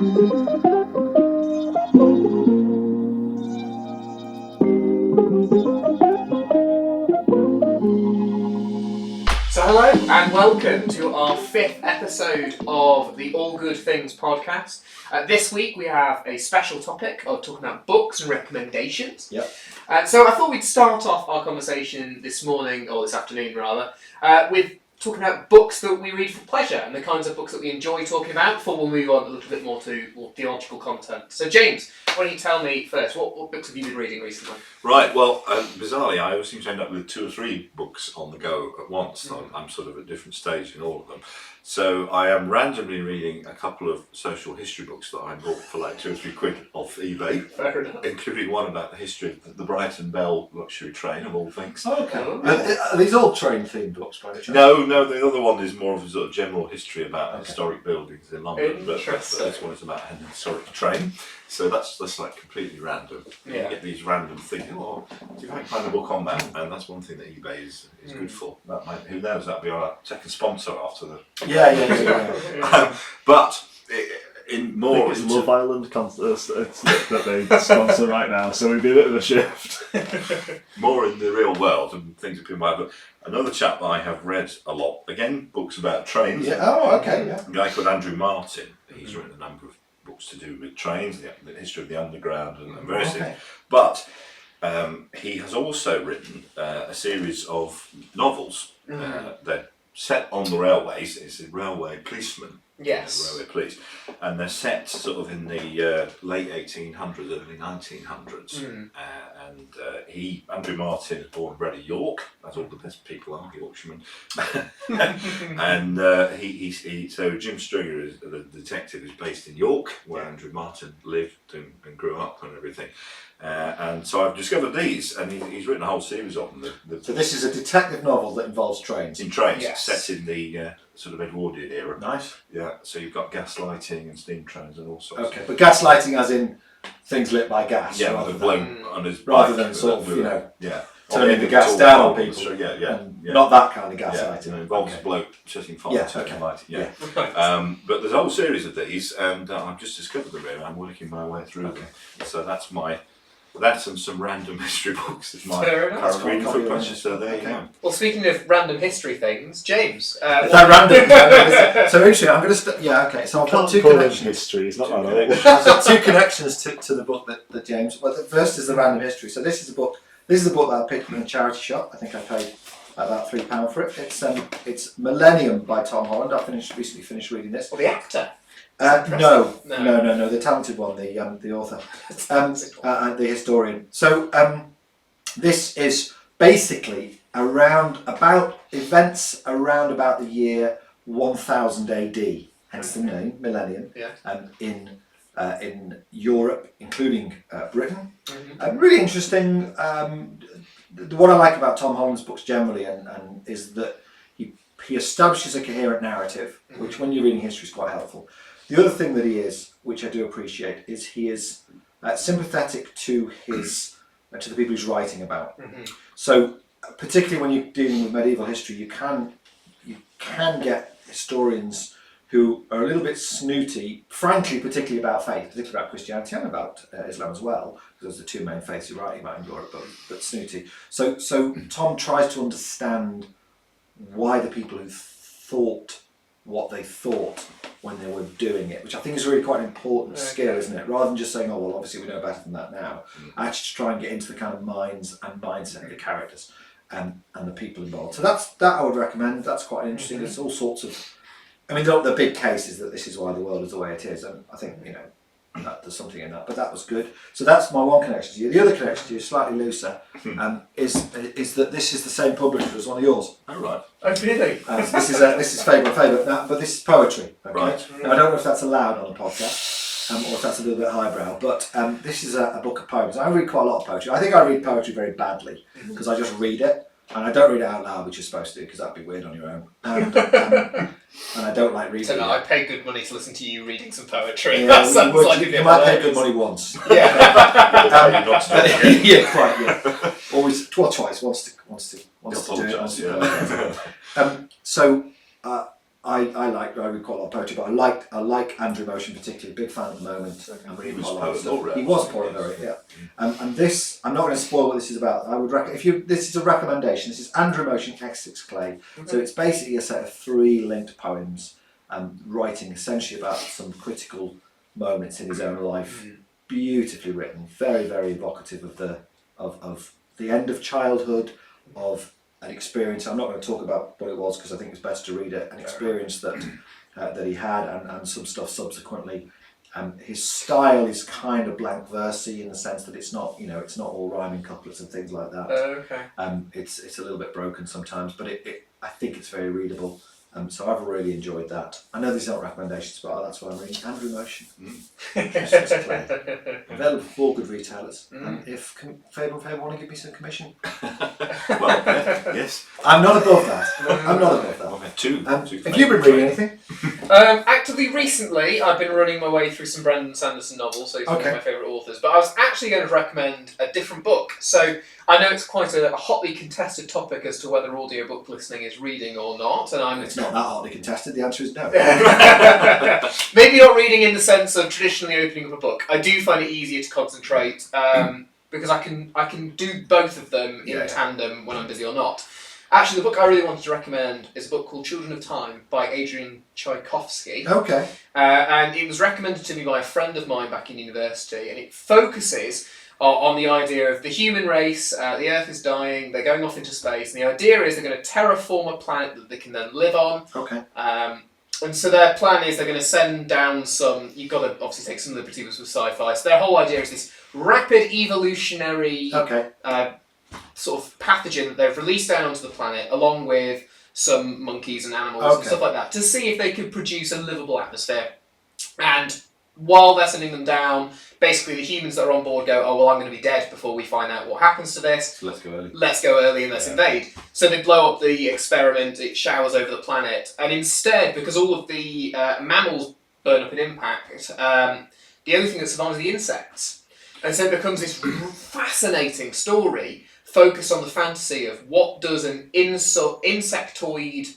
So hello and welcome to our 5th episode of the All Good Things podcast. This week we have a special topic of talking about books and recommendations. Yep. So I thought we'd start off our conversation this morning, or this afternoon rather, with talking about books that we read for pleasure and the kinds of books that we enjoy talking about before we'll move on a little bit more to more theological content. So James, why don't you tell me first, what books have you been reading recently? Right, well, bizarrely, I always seem to end up with 2 or 3 books on the go at once. I'm sort of at a different stage in all of them. So I am randomly reading a couple of social history books that I bought for like 2 or 3 quid off eBay. Fair enough. Including one about the history of the Brighton Bell luxury train, of all things. Okay. Are these all train-themed books, by any chance? No, the other one is more of a sort of general history about historic buildings in London. But this one is about an historic train. So that's like completely random. Yeah. You get these random things. Oh, do you find a book on that? And that's one thing that eBay is good for. That might, who knows? That'll be our second sponsor after the. Yeah. But I in more think it's Love Island that they sponsor right now, so it'd be a bit of a shift. more in the real world and things have been wild. But another chap that I have read a lot. Again, books about trains. Yeah. Oh, okay. Yeah. A guy called Andrew Martin. He's written a number of books to do with trains, the history of the underground and various things. But he has also written a series of novels. They're set on the railways. It's a railway policeman. Yes. Railway police. And they're set sort of in the late 1800s, early 1900s. Andrew Martin is born and bred in York, as all the best people are, Yorkshiremen. And so Jim Stringer, is the detective, is based in York, where Andrew Martin lived and grew up and everything. And so I've discovered these, and he's written a whole series of them. So this is a detective novel that involves trains. In trains, Yes. set in the sort of Edwardian era. Nice. Yeah, so you've got gaslighting and steam trains and all sorts. Okay, but gaslighting as in things lit by gas. Yeah, rather with a than, bloke on his bike. rather than sort of, yeah. turning the gas down on people. So, yeah. Not that kind of Yeah, gaslighting. it involves a bloke setting fire Yeah, to okay. a light. Yeah. Right. But there's a whole series of these, and I've just discovered them really. I'm working my way through them. So that's and some random history books is my Fair enough. current reading for pleasure. So there you go. Well, speaking of random history things, James. Is that random? So actually, I'm going to yeah, okay. So I've got two Call it connections. history, it's not Two that old. connections. I've got two connections to the book that James. Well, the first is the random history. So this is a book. This is a book that I picked from a charity shop. I think I paid about £3 for it. It's Millennium by Tom Holland. I recently finished reading this. Well, the actor. No. The talented one, the author, the historian. So this is basically about events around about the year 1000 AD, hence the name Millennium. Yeah. In Europe, including Britain. Really interesting. What I like about Tom Holland's books generally and is that he establishes a coherent narrative, which when you're reading history is quite helpful. The other thing that he is, which I do appreciate, is he is sympathetic to the people he's writing about. So particularly when you're dealing with medieval history, you can get historians who are a little bit snooty, frankly, particularly about faith, particularly about Christianity and about Islam as well, because those are the two main faiths you're writing about in Europe, but snooty. So Tom tries to understand why the people who thought what they thought when they were doing it, which I think is really quite an important skill, isn't it? Rather than just saying, oh, well, obviously we know better than that now. Actually to try and get into the kind of minds and mindset of the characters and the people involved. So that I would recommend. That's quite interesting. There's all sorts of... I mean, the big case is that this is why the world is the way it is, and I think, there's something in that, but that was good. So that's my one connection to you. The other connection to you, slightly looser, is that this is the same publisher as one of yours. Oh, right. Oh, really? This is favourite, but this is poetry. Okay? Right. Now, I don't know if that's allowed on a podcast, or if that's a little bit highbrow, but this is a book of poems. I read quite a lot of poetry. I think I read poetry very badly, because I just read it, and I don't read it out loud, which you're supposed to do, because that'd be weird on your own. And I don't like reading. So no, it. I pay good money to listen to you reading some poetry. Yeah, That sounds like a bit you might pay hilarious. good money once. Yeah. Not to do it again. Yeah, quite. Yeah, always twice. Once to do it. Apologise, Once to yeah. So I read quite a lot of poetry, but I like Andrew Motion particularly. Big fan at the moment. I'm reading He was quite a lot of poet stuff. laureate. He was poet laureate, yeah. And this, I'm not going to spoil what this is about. I would this is a recommendation. This is Andrew Motion X6 Clay. So it's basically a set of 3 linked poems, writing essentially about some critical moments in his own life. Beautifully written, very, very evocative of the end of childhood, of an experience. I'm not going to talk about what it was because I think it's best to read it. An experience that he had, and some stuff subsequently. His style is kind of blank versy in the sense that it's not all rhyming couplets and things like that. Okay. It's a little bit broken sometimes, but I think it's very readable. So I've really enjoyed that. I know these aren't recommendations, but that's why I'm reading Andrew Motion. Available for all good retailers. And if Faber want to give me some commission, Well, yes. I'm not above that. I'm not above that. Okay, two Have you been reading anything? Actively recently, I've been running my way through some Brandon Sanderson novels, so he's one of my favourite authors. But I was actually going to recommend a different book. So I know it's quite a hotly contested topic as to whether audiobook listening is reading or not, and It's not that hotly contested. The answer is no. maybe not reading in the sense of traditionally opening up a book. I do find it easier to concentrate because I can do both of them in tandem when I'm busy or not. Actually, the book I really wanted to recommend is a book called Children of Time by Adrian Tchaikovsky. Okay. And it was recommended to me by a friend of mine back in university, and it focuses on the idea of the human race. The Earth is dying, they're going off into space, and the idea is they're going to terraform a planet that they can then live on. Okay. And so their plan is they're going to send down some, you've got to obviously take some liberty with sci-fi, so their whole idea is this rapid evolutionary sort of pathogen that they've released down onto the planet, along with some monkeys and animals and stuff like that, to see if they could produce a livable atmosphere. And while they're sending them down, basically the humans that are on board go, oh, well, I'm going to be dead before we find out what happens to this. So let's go early. Let's go early and let's invade. So they blow up the experiment, it showers over the planet, and instead, because all of the mammals burn up in impact, the only thing that survives are the insects. And so it becomes this fascinating story focused on the fantasy of what does an insectoid,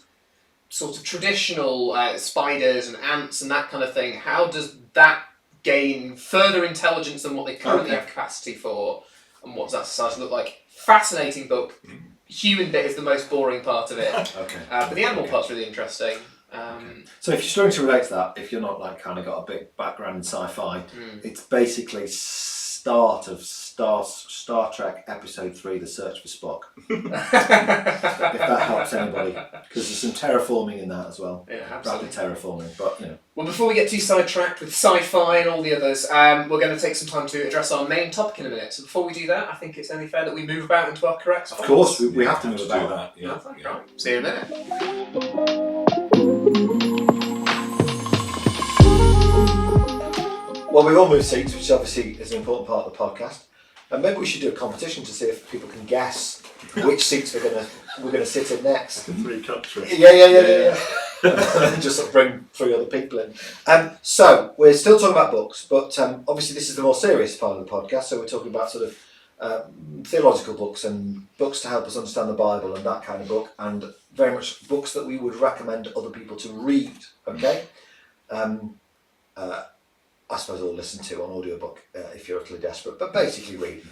sort of traditional spiders and ants and that kind of thing, how does that gain further intelligence than what they currently have capacity for, and what does that society look like? Fascinating book. Human bit is the most boring part of it. But the animal part's really interesting. So if you're starting to relate to that, if you're not like kind of got a big background in sci-fi, it's basically start of Star Trek Episode 3, The Search for Spock. If that helps anybody, because there's some terraforming in that as well. Yeah, absolutely. Rapid terraforming, but you know. Well, before we get too sidetracked with sci-fi and all the others, we're going to take some time to address our main topic in a minute. So before we do that, I think it's only fair that we move about into our correct spots. Of course, we have to move about. that. Yeah. Right. See you in a minute. Well, we've all moved seats, which obviously is an important part of the podcast. And maybe we should do a competition to see if people can guess which seats we're gonna sit in next. Three countries. Yeah. And then just sort of bring 3 other people in. So we're still talking about books, but obviously this is the more serious part of the podcast. So we're talking about sort of theological books and books to help us understand the Bible and that kind of book, and very much books that we would recommend other people to read. Okay. I suppose I'll listen to on audiobook if you're utterly desperate, but basically read.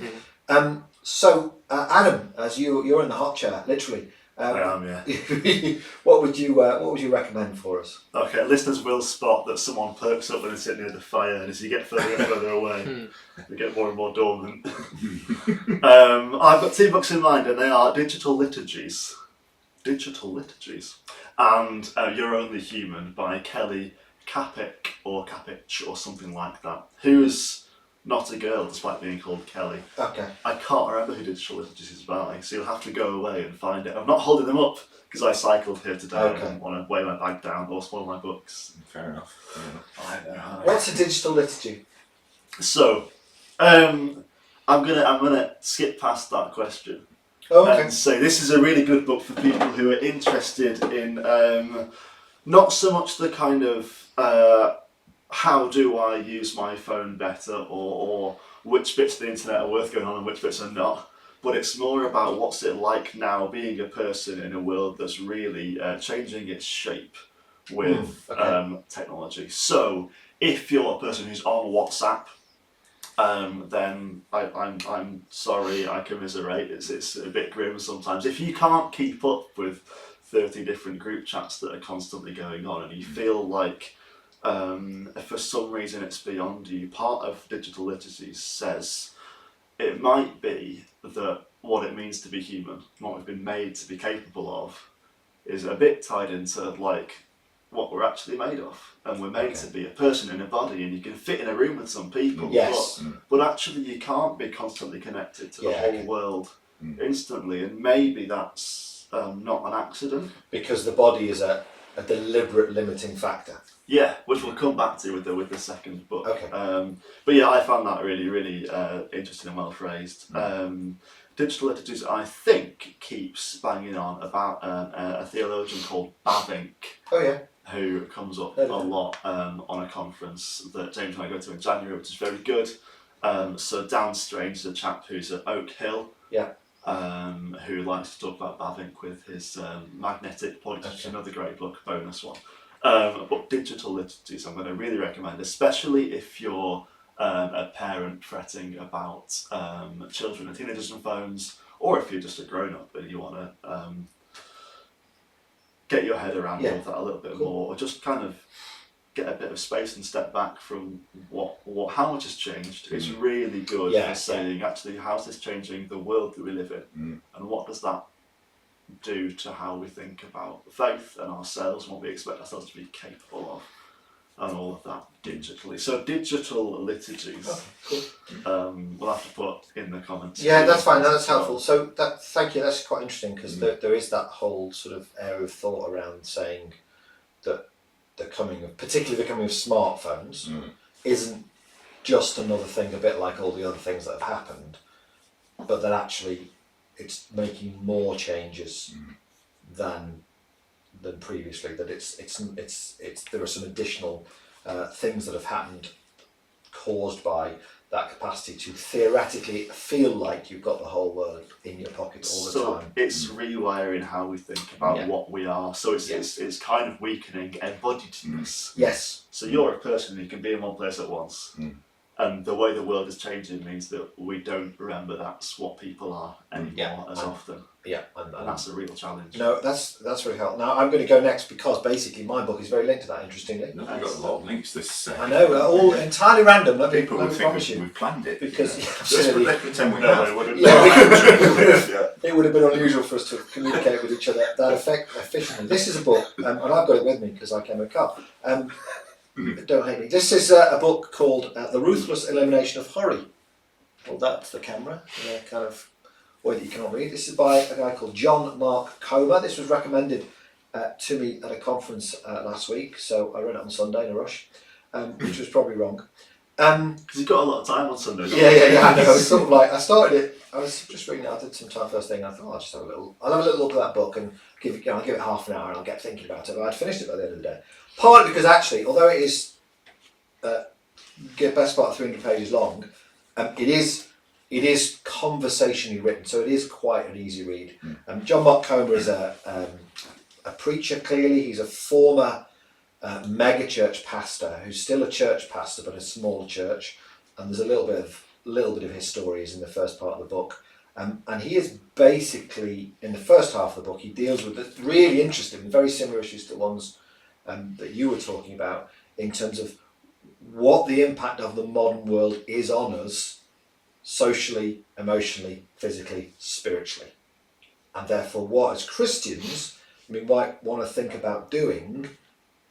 So Adam, as you're in the hot chair, literally. I am, yeah. What would you recommend for us? Okay, listeners will spot that someone perks up when they sit near the fire, and as you get further and further away, they get more and more dormant. I've got 2 books in mind, and they are Digital Liturgies. And You're Only Human by Kelly Capich or something like that, who's not a girl despite being called Kelly. Okay. I can't remember who Digital Liturgies is by, so you'll have to go away and find it. I'm not holding them up because I cycled here today and I didn't want to weigh my bag down or spoil my books. Fair enough. What's a digital liturgy? So, I'm gonna skip past that question and say this is a really good book for people who are interested in not so much the kind of how do I use my phone better or which bits of the internet are worth going on and which bits are not, but it's more about what's it like now being a person in a world that's really changing its shape with technology. So if you're a person who's on WhatsApp, then I'm sorry, I commiserate. It's a bit grim sometimes. If you can't keep up with 30 different group chats that are constantly going on, and you feel like for some reason it's beyond you, part of digital literacy says it might be that what it means to be human, what we've been made to be capable of, is a bit tied into like what we're actually made of. And we're made to be a person in a body, and you can fit in a room with some people, but actually you can't be constantly connected to the whole world instantly, and maybe that's not an accident. Because the body is a deliberate limiting factor. Yeah, which we'll come back to with the second book. Okay. But yeah, I found that really, really interesting and well phrased. Digital Literacy, I think, keeps banging on about a theologian called Babbling. Oh yeah. Who comes up a lot on a conference that James and I go to in January, which is very good. So Dan Strange is a chap who's at Oak Hill. Yeah. Who likes to talk about Babbling with his Magnetic Point, which is another great book, bonus one. But digital literacy, so I'm going to really recommend, especially if you're a parent fretting about children and teenagers and phones, or if you're just a grown-up and you want to get your head around all of that a little bit more, or just kind of get a bit of space and step back from how much has changed. It's really good for saying, actually, how's this changing the world that we live in, and what does that do to how we think about faith and ourselves and what we expect ourselves to be capable of, and all of that digitally. So digital liturgies, we'll have to put in the comments. Yeah, that's fine. That's helpful. So thank you. That's quite interesting, because there is that whole sort of area of thought around saying that particularly the coming of smartphones isn't just another thing, a bit like all the other things that have happened, but that actually it's making more changes than previously. That it's there are some additional things that have happened caused by that capacity to theoretically feel like you've got the whole world in your pocket all the time. It's rewiring how we think about what we are. So it's kind of weakening embodiedness. Yes. So you're a person who can be in one place at once. And the way the world is changing means that we don't remember that's what people are anymore as often. Yeah, and that's a real challenge. No, that's really helpful. Now I'm going to go next, because basically my book is very linked to that. Interestingly, no, we've got a lot of links this. I know, all entirely random. Let me promise you, we've planned it. Because let's pretend we have. It would have been unusual for us to communicate with each other that efficiently. This is a book, and I've got it with me because I came with a car. Don't hate me. This is a book called The Ruthless Elimination of Hurry. Well, that's the camera, kind of way that you cannot read. This is by a guy called John Mark Comer. This was recommended to me at a conference last week, so I read it on Sunday in a rush, which was probably wrong. Because you've got a lot of time on Sunday. Yeah. I know. It's sort of like I started it. I was just reading it. I did some time first thing. And I thought I'll have a little look at that book and I'll give it half an hour and I'll get thinking about it. But I'd finished it by the end of the day. Partly because actually, although it is best part of 300 pages long, it is conversationally written, so it is quite an easy read. John Mark Comer is a preacher. Clearly, he's a former mega church pastor who's still a church pastor, but a smaller church. And there's a little bit of his stories in the first part of the book. And he is basically, in the first half of the book, he deals with the really interesting, very similar issues to ones that you were talking about, in terms of what the impact of the modern world is on us, socially, emotionally, physically, spiritually. And therefore, what as Christians we might want to think about doing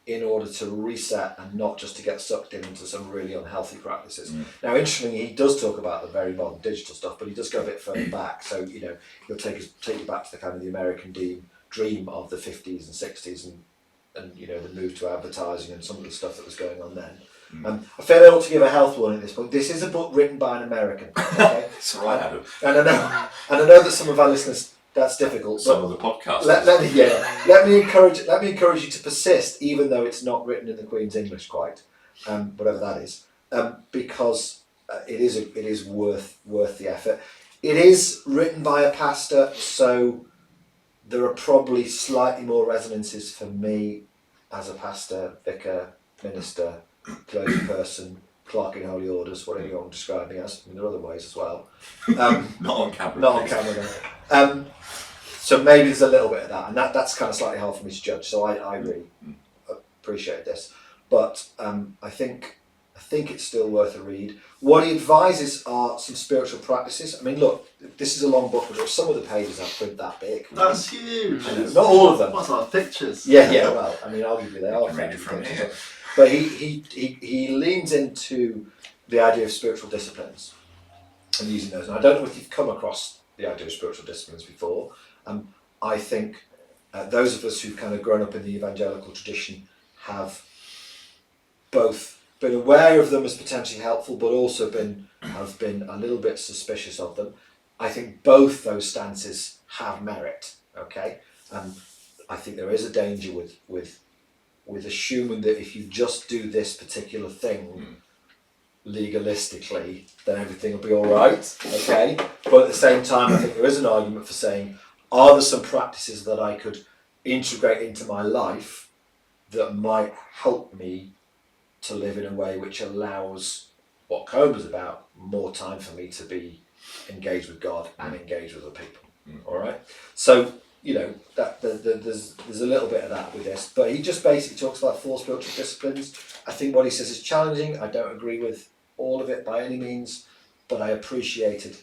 in order to reset and not just to get sucked into some really unhealthy practices. Now, interestingly, he does talk about the very modern digital stuff, but he does go a bit further back. So, he'll take you back to the kind of the American dream of the 50s and 60s and the move to advertising and some of the stuff that was going on then. I feel I ought to give a health warning at this point. This is a book written by an American. Okay? It's all right, Adam. And I know that some of our listeners, that's difficult. Some of the podcasts. Let me encourage you to persist, even though it's not written in the Queen's English quite, whatever that is, because it is worth the effort. It is written by a pastor, so there are probably slightly more resonances for me as a pastor, vicar, minister, clergy person, clerk in holy orders, whatever you want to describe me as. I mean, there are other ways as well. Not on camera. Not on camera, no. So maybe there's a little bit of that, and that's kind of slightly hard for me to judge. So I really appreciate this, but I think it's still worth a read. What he advises are some spiritual practices. I mean, look, this is a long book, but some of the pages are print that big. That's huge. Not all of them. What's our pictures? Yeah. Well, I mean, arguably they are. can read it from pictures, here. but he leans into the idea of spiritual disciplines and using those. And I don't know if you've come across the idea of spiritual disciplines before. I think those of us who've kind of grown up in the evangelical tradition have both been aware of them as potentially helpful, but also have been a little bit suspicious of them. I think both those stances have merit. Okay, I think there is a danger with assuming that if you just do this particular thing legalistically, then everything will be all right. Okay, but at the same time, I think there is an argument for saying, are there some practices that I could integrate into my life that might help me to live in a way which allows what Code was about, more time for me to be engaged with God and engaged with other people. All right. So that there's a little bit of that with this, but he just basically talks about 4 spiritual disciplines. I think what he says is challenging. I don't agree with all of it by any means, but I appreciated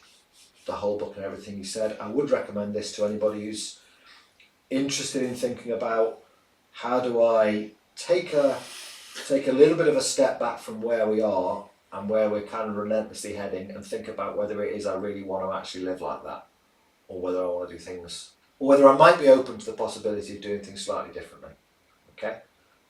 the whole book and everything he said. I would recommend this to anybody who's interested in thinking about how do I take a little bit of a step back from where we are and where we're kind of relentlessly heading, and think about whether it is I really want to actually live like that, or whether I want to do things, or whether I might be open to the possibility of doing things slightly differently. Okay,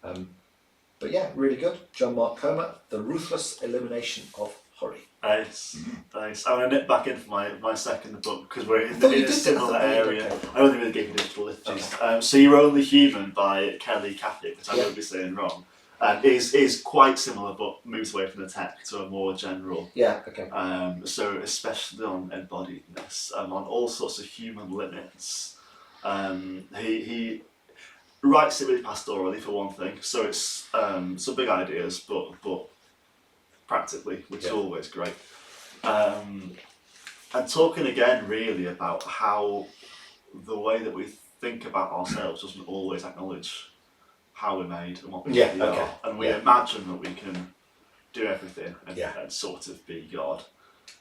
but yeah, really good. John Mark Comer, The Ruthless Elimination of Hurry. Nice. I'm going to nip back in for my second book because we're in thought you a did similar that. area. Okay. I don't think we gave you digital liturgies. Okay. So You're Only Human by Kelly Catholic, which I won't be saying wrong, is quite similar but moves away from the tech to a more general. Yeah, okay. So especially on embodiedness, on all sorts of human limits. He writes it really pastorally for one thing, so it's some big ideas but practically, which is always great. And talking again really about how the way that we think about ourselves doesn't always acknowledge how we're made and what we really are. And we imagine that we can do everything and sort of be God.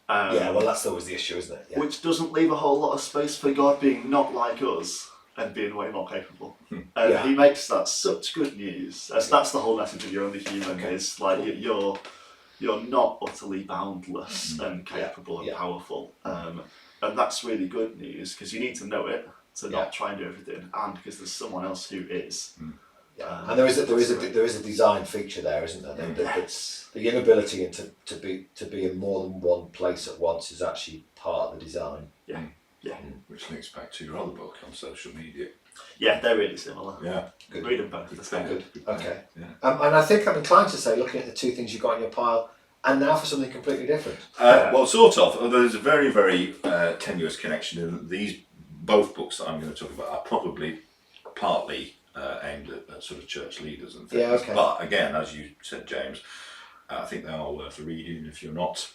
Well, that's always the issue, isn't it? Yeah. Which doesn't leave a whole lot of space for God being not like us and being way more capable. And he makes that such good news. That's the whole message of You're Only Human, is like you're not utterly boundless and capable and powerful. And that's really good news, because you need to know it to not try and do everything, and because there's someone else who is. And there is a design feature there, isn't there? The inability to be in more than one place at once is actually part of the design. Which links back to your other book on social media. Yeah, they're really similar. Yeah, good. Read them both. Good. Okay. Yeah. And I think I'm inclined to say, looking at the 2 things you've got in your pile, and now for something completely different. Well, sort of. There's a very, very tenuous connection in these both books that I'm going to talk about are probably partly aimed at sort of church leaders and things. Yeah, okay. But again, as you said, James, I think they are worth reading if you're not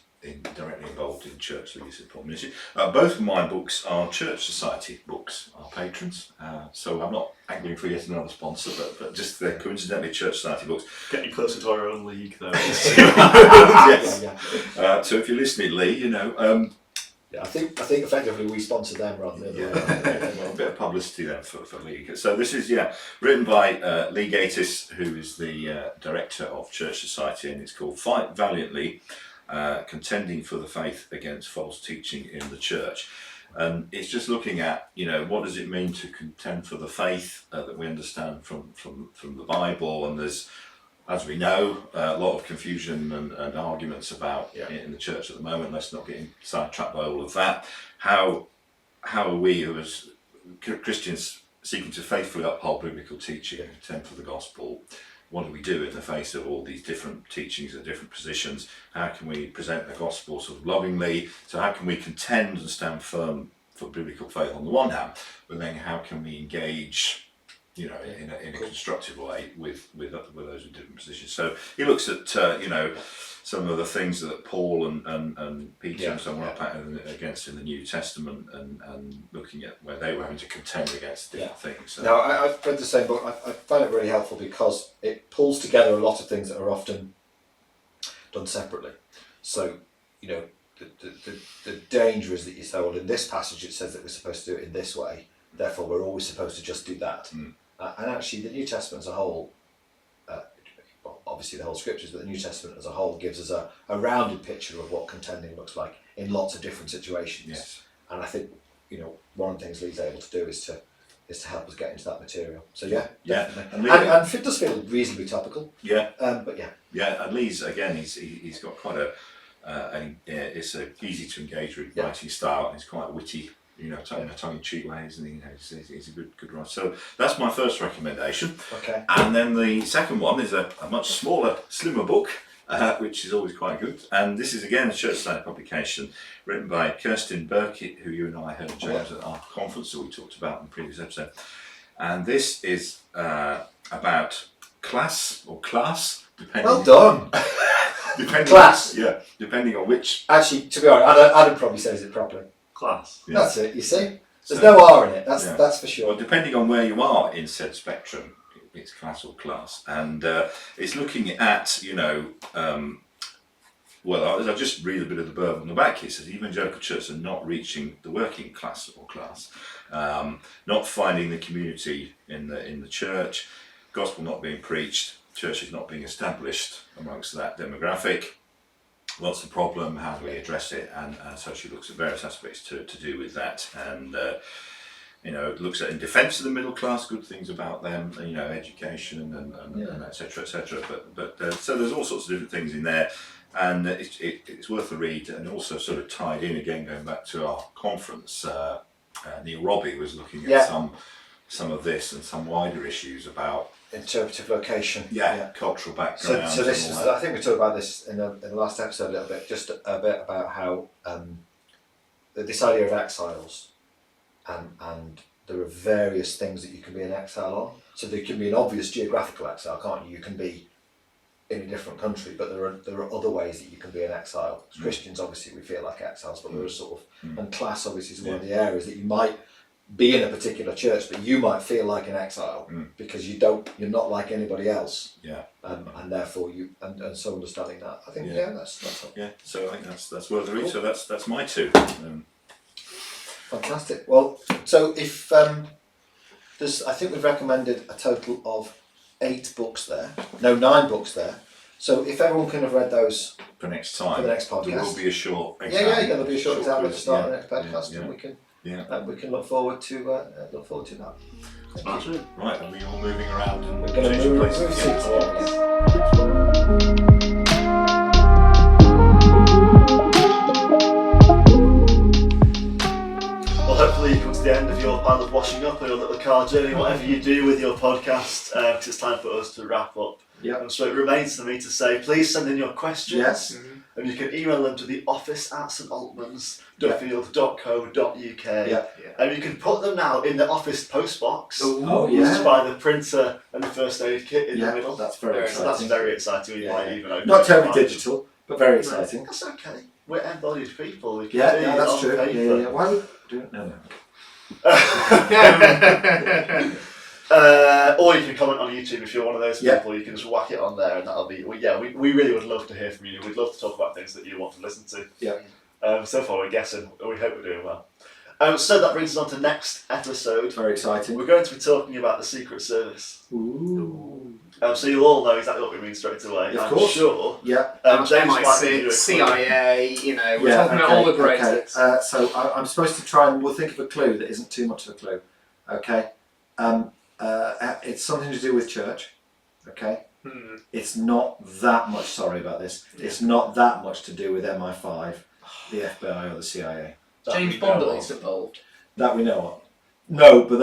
directly involved in church leadership or ministry. Both of my books are Church Society books, our patrons. So I'm not angling for yet another sponsor, but just they're coincidentally Church Society books. Getting closer to our own league, though. Yes. So if you're listening, Lee, I think effectively we sponsor them rather than a bit of publicity then for League. So this is written by Lee Gatiss, who is the director of Church Society, and it's called Fight Valiantly, Contending for the Faith Against False Teaching in the Church. And it's just looking at what does it mean to contend for the faith that we understand from the Bible, and there's, as we know, a lot of confusion and arguments about in the church at the moment. Let's not get sidetracked by all of that. How are we as Christians seeking to faithfully uphold biblical teaching and contend for the gospel? What do we do in the face of all these different teachings and different positions? How can we present the gospel sort of lovingly? So how can we contend and stand firm for biblical faith on the one hand, but then how can we engage you know, in a constructive way with those in different positions. So he looks at you know, some of the things that Paul and Peter and so on were up against in the New Testament, and looking at where they were having to contend against different things. So. Now, I've read the same book. I find it really helpful because it pulls together a lot of things that are often done separately. So, you know, the danger is that you say, well, in this passage it says that we're supposed to do it in this way, therefore we're always supposed to just do that. And actually, the New Testament as a whole, well, obviously the whole scriptures, but the New Testament as a whole gives us a rounded picture of what contending looks like in lots of different situations. Yes. And I think, you know, one of the things Lee's able to do is to help us get into that material. So definitely. And it does feel reasonably topical. Yeah. But yeah. Yeah, and Lee's again, he's got quite it's a easy to engage with writing style. He's quite witty, you know, in a tongue-in-cheek way, isn't he? You know, he's a good writer. So that's my first recommendation. Okay. And then the second one is a much smaller, slimmer book, which is always quite good. And this is again a Church Standard publication written by Kirsten Burkitt, who you and I heard, James, at our conference that we talked about in the previous episode. And this is about class, depending. Well done. Class. Yeah, depending on which. Actually, to be honest, Adam probably says it properly. Class. Yeah. That's it. You see, there's no R in it. That's for sure. Well, depending on where you are in said spectrum, it's class or class, and it's looking at, you know, well, I'll just read a bit of the blurb on the back. It says evangelical churches are not reaching the working class or class, not finding the community in the church, gospel not being preached, churches not being established amongst that demographic. What's the problem? How do we address it? And so she looks at various aspects to do with that, and you know, it looks at in defence of the middle class, good things about them, you know, education and etc. But so there's all sorts of different things in there, and it's worth a read. And also sort of tied in again, going back to our conference, Neil Robbie was looking at some of this and some wider issues about interpretive location. Cultural background. So this is, I think we talked about this in the last episode a little bit, just a bit about how this idea of exiles, and there are various things that you can be an exile on. So there can be an obvious geographical exile, can't you? You can be in a different country, but there are other ways that you can be an exile. As Christians, obviously, we feel like exiles, but there are sort of, and class obviously is one of the areas that you might be in a particular church, but you might feel like an exile because you're not like anybody else. And therefore and so understanding that, I think that's So I think that's worth a read. So that's my two. Fantastic. Well, so if I think we've recommended a total of 9 books there. So if everyone can have read those for next time, for the next podcast, there will be a short exam. there'll be a short exam at the start of the next podcast, and we can look forward to that. Right, and we're all moving around and we're going to move seats. Well, hopefully you come to the end of your pile of washing up or your little car journey, whatever you do with your podcast, because it's time for us to wrap up. And so it remains for me to say, please send in your questions, and you can email them to the office at St Albans, Duffield.co.uk, and you can put them now in the office postbox, just by the printer and the first aid kit in the middle. That's very exciting. That's very exciting. We might even open not terribly digital, but very exciting. That's okay. We're embodied people. We can that's true. Paper. Why would we do it? No. Or you can comment on YouTube if you're one of those people. You can just whack it on there, and that'll be. We really would love to hear from you. We'd love to talk about things that you want to listen to. So far we're guessing. We hope we're doing well. So that brings us on to next episode. Very exciting. We're going to be talking about the Secret Service. Ooh. So you'll all know exactly what we mean straight away. Of course. Sure. Yeah. James might give you a MI6, CIA, you know, we're talking about all the greats. So I'm supposed to try and we'll think of a clue that isn't too much of a clue. Okay. It's something to do with church. Okay. It's not that much. Sorry about this. It's not that much to do with MI5, the FBI, or the CIA. James Bond at least involved. That we know of. No, but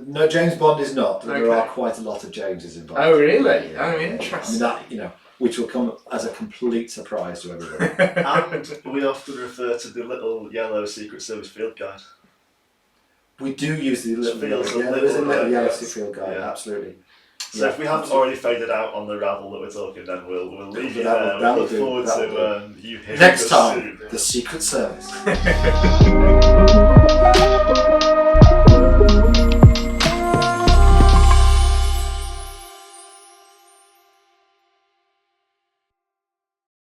no. James Bond is not. But there are quite a lot of Jameses involved. Oh really? Interesting. I mean, that which will come as a complete surprise to everybody. And we often refer to the little yellow Secret Service field guide. We do use the little Feels yellow. a There is a little, little yellow yes. Duffield guide, Yeah. absolutely. So Yeah, if we haven't absolutely. already faded out on the rabble that we're talking, then we'll leave you That'll- there. We that'll look do, forward that'll to you hearing Next us time, soon. the Secret Service.